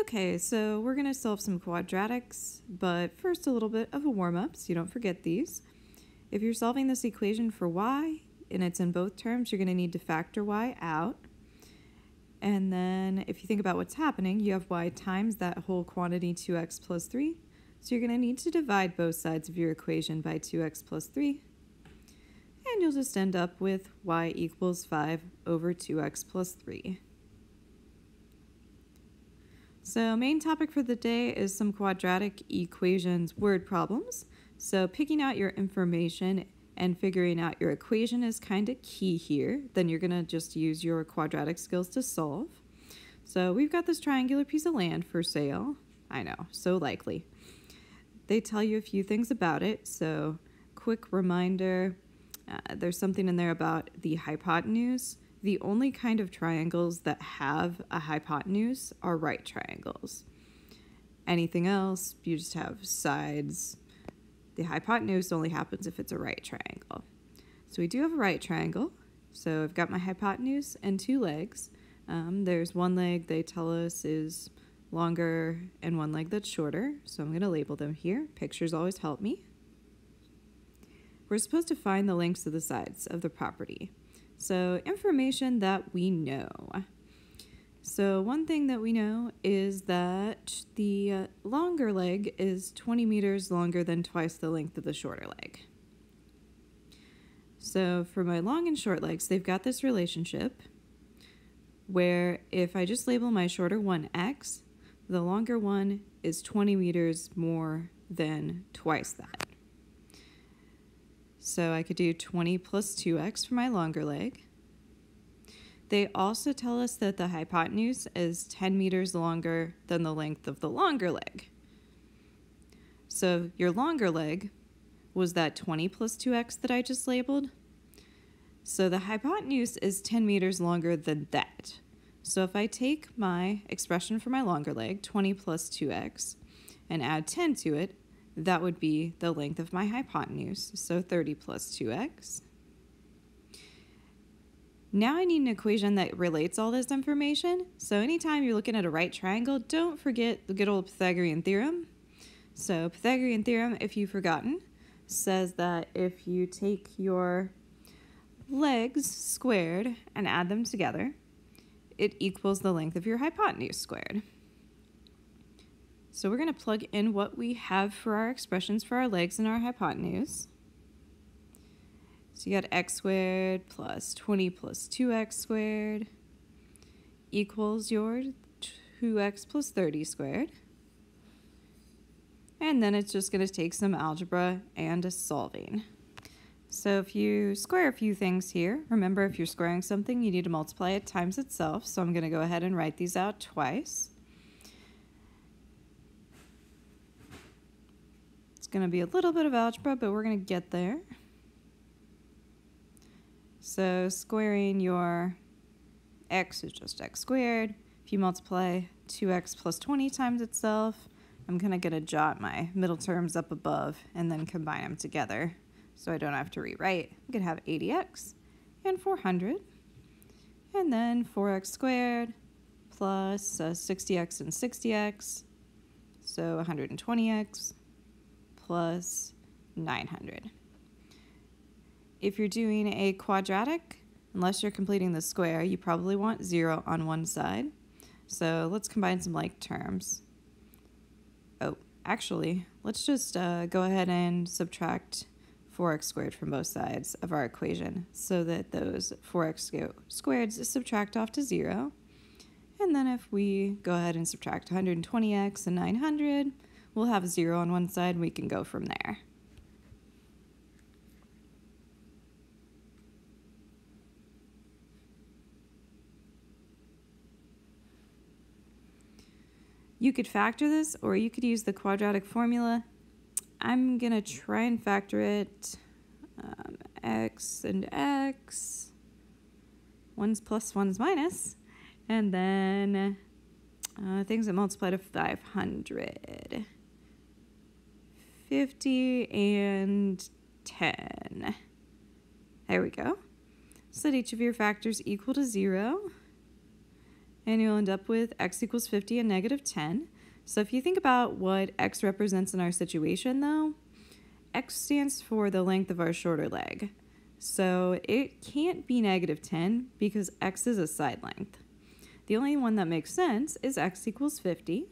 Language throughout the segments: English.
Okay, so we're going to solve some quadratics, but first a little bit of a warm-up so you don't forget these. If you're solving this equation for y, and it's in both terms, you're going to need to factor y out. And then if you think about what's happening, you have y times that whole quantity 2x plus 3. So you're going to need to divide both sides of your equation by 2x plus 3. And you'll just end up with y equals 5 over 2x plus 3. So main topic for the day is some quadratic equations word problems. So picking out your information and figuring out your equation is kind of key here. Then you're going to just use your quadratic skills to solve. So we've got this triangular piece of land for sale. I know, so likely. They tell you a few things about it. So quick reminder, there's something in there about the hypotenuse. The only kind of triangles that have a hypotenuse are right triangles. Anything else, you just have sides. The hypotenuse only happens if it's a right triangle. So we do have a right triangle. So I've got my hypotenuse and two legs. There's one leg they tell us is longer and one leg that's shorter. So I'm going to label them here. Pictures always help me. We're supposed to find the lengths of the sides of the property. So information that we know. So one thing that we know is that the longer leg is 20 meters longer than twice the length of the shorter leg. So for my long and short legs, they've got this relationship where if I just label my shorter one x, the longer one is 20 meters more than twice that. So I could do 20 plus 2x for my longer leg. They also tell us that the hypotenuse is 10 meters longer than the length of the longer leg. So your longer leg was that 20 plus 2x that I just labeled. So the hypotenuse is 10 meters longer than that. So if I take my expression for my longer leg, 20 plus 2x, and add 10 to it, that would be the length of my hypotenuse, so 30 plus 2x. Now I need an equation that relates all this information. So anytime you're looking at a right triangle, don't forget the good old Pythagorean theorem. So Pythagorean theorem, if you've forgotten, says that if you take your legs squared and add them together, it equals the length of your hypotenuse squared. So we're going to plug in what we have for our expressions for our legs and our hypotenuse. So you got x squared plus 20 plus 2x squared equals your 2x plus 30 squared. And then it's just going to take some algebra and a solving. So if you square a few things here, remember if you're squaring something, you need to multiply it times itself. So I'm going to go ahead and write these out twice. Going to be a little bit of algebra, but we're going to get there. So squaring your x is just x squared. If you multiply 2x plus 20 times itself, I'm going to get to jot my middle terms up above and then combine them together so I don't have to rewrite. I'm going to have 80x and 400. And then 4x squared plus 60x and 60x, so 120x. Plus 900. If you're doing a quadratic, unless you're completing the square, you probably want 0 on one side. So let's combine some like terms. Oh, actually, let's just go ahead and subtract 4x squared from both sides of our equation so that those 4x squareds subtract off to 0. And then if we go ahead and subtract 120x and 900, we'll have 0 on one side and we can go from there. You could factor this or you could use the quadratic formula. I'm going to try and factor it. X and x. One's plus, one's minus. And then things that multiply to 500. 50 and 10. There we go. Set each of your factors equal to 0. And you'll end up with x equals 50 and negative 10. So if you think about what x represents in our situation though, x stands for the length of our shorter leg. So it can't be negative 10 because x is a side length. The only one that makes sense is x equals 50.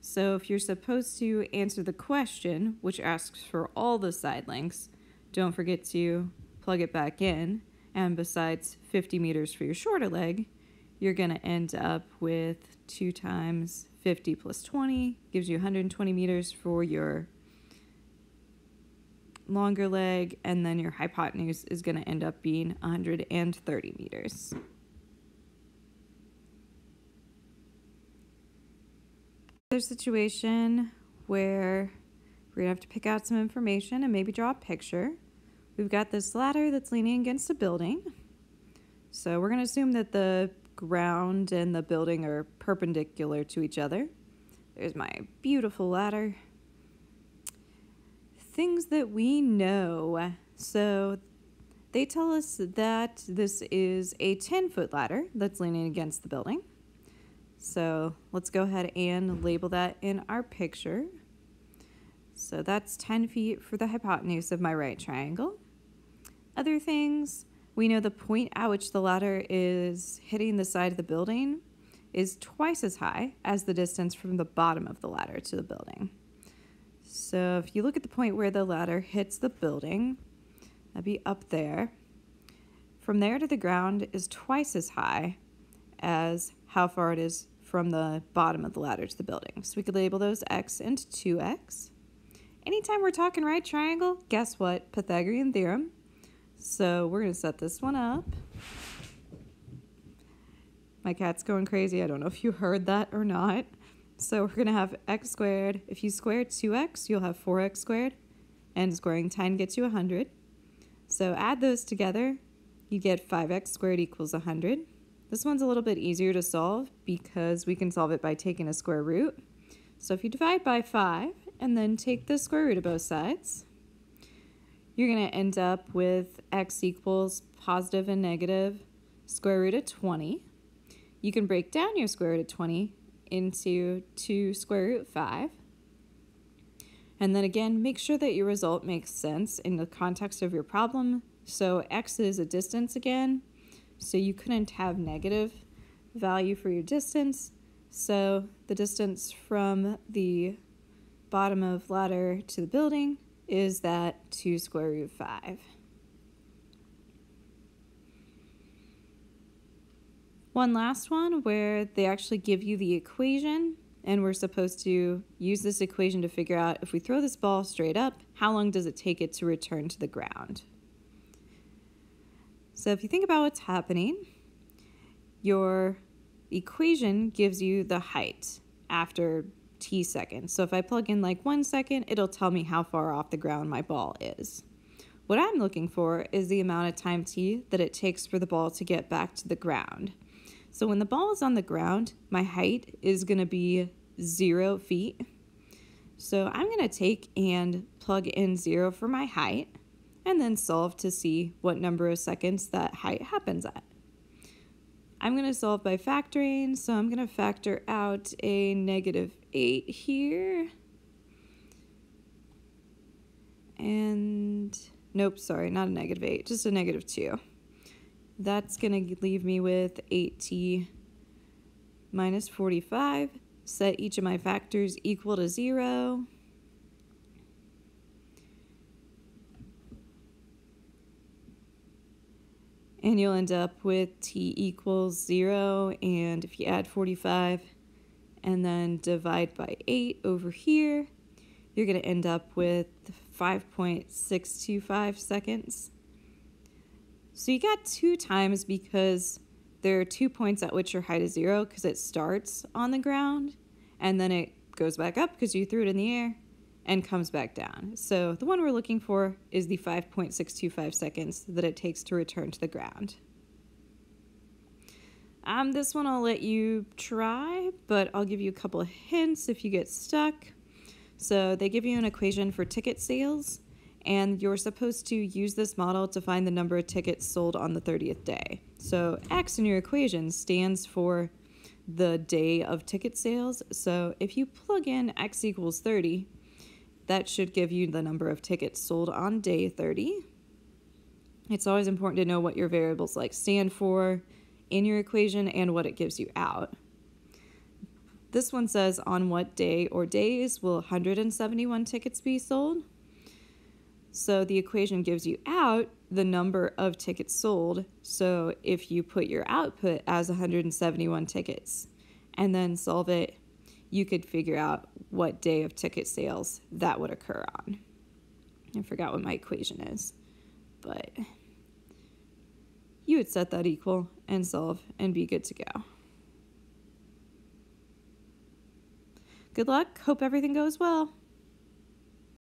So if you're supposed to answer the question, which asks for all the side lengths, don't forget to plug it back in. And besides 50 meters for your shorter leg, you're going to end up with 2 times 50 plus 20, gives you 120 meters for your longer leg, and then your hypotenuse is going to end up being 130 meters. Another situation where we're going to have to pick out some information and maybe draw a picture. We've got this ladder that's leaning against a building. So we're going to assume that the ground and the building are perpendicular to each other. There's my beautiful ladder. Things that we know. So they tell us that this is a 10-foot ladder that's leaning against the building. So let's go ahead and label that in our picture. So that's 10 feet for the hypotenuse of my right triangle. Other things, we know the point at which the ladder is hitting the side of the building is twice as high as the distance from the bottom of the ladder to the building. So if you look at the point where the ladder hits the building, that'd be up there. From there to the ground is twice as high as how far it is from the bottom of the ladder to the building. So we could label those x and 2x. Anytime we're talking right triangle, guess what? Pythagorean theorem. So we're going to set this one up. My cat's going crazy. I don't know if you heard that or not. So we're going to have x squared. If you square 2x, you'll have 4x squared. And squaring 10 gets you 100. So add those together. You get 5x squared equals 100. This one's a little bit easier to solve because we can solve it by taking a square root. So if you divide by 5 and then take the square root of both sides, you're going to end up with x equals positive and negative square root of 20. You can break down your square root of 20 into 2 square root 5. And then again, make sure that your result makes sense in the context of your problem. So x is a distance again, so you couldn't have negative value for your distance. So the distance from the bottom of ladder to the building is that 2 square root 5. One last one where they actually give you the equation and we're supposed to use this equation to figure out if we throw this ball straight up, how long does it take it to return to the ground? So if you think about what's happening, your equation gives you the height after t seconds. So if I plug in like 1 second, it'll tell me how far off the ground my ball is. What I'm looking for is the amount of time t that it takes for the ball to get back to the ground. So when the ball is on the ground, my height is going to be 0 feet. So I'm going to take and plug in 0 for my height and then solve to see what number of seconds that height happens at. I'm going to solve by factoring, so I'm going to factor out a -8 here. And, nope, sorry, not a -8, just a -2. That's going to leave me with 8t minus 45. Set each of my factors equal to 0. And you'll end up with t equals 0. And if you add 45 and then divide by 8 over here, you're going to end up with 5.625 seconds. So you got 2 times because there are 2 points at which your height is 0 because it starts on the ground and then it goes back up because you threw it in the air and comes back down. So the one we're looking for is the 5.625 seconds that it takes to return to the ground. This one I'll let you try, but I'll give you a couple of hints if you get stuck. So they give you an equation for ticket sales, and you're supposed to use this model to find the number of tickets sold on the 30th day. So X in your equation stands for the day of ticket sales. So if you plug in x equals 30, that should give you the number of tickets sold on day 30. It's always important to know what your variables like stand for in your equation and what it gives you out. This one says on what day or days will 171 tickets be sold. So the equation gives you out the number of tickets sold. So if you put your output as 171 tickets and then solve it, you could figure out what day of ticket sales that would occur on. I forgot what my equation is, but you would set that equal and solve and be good to go. Good luck. Hope everything goes well.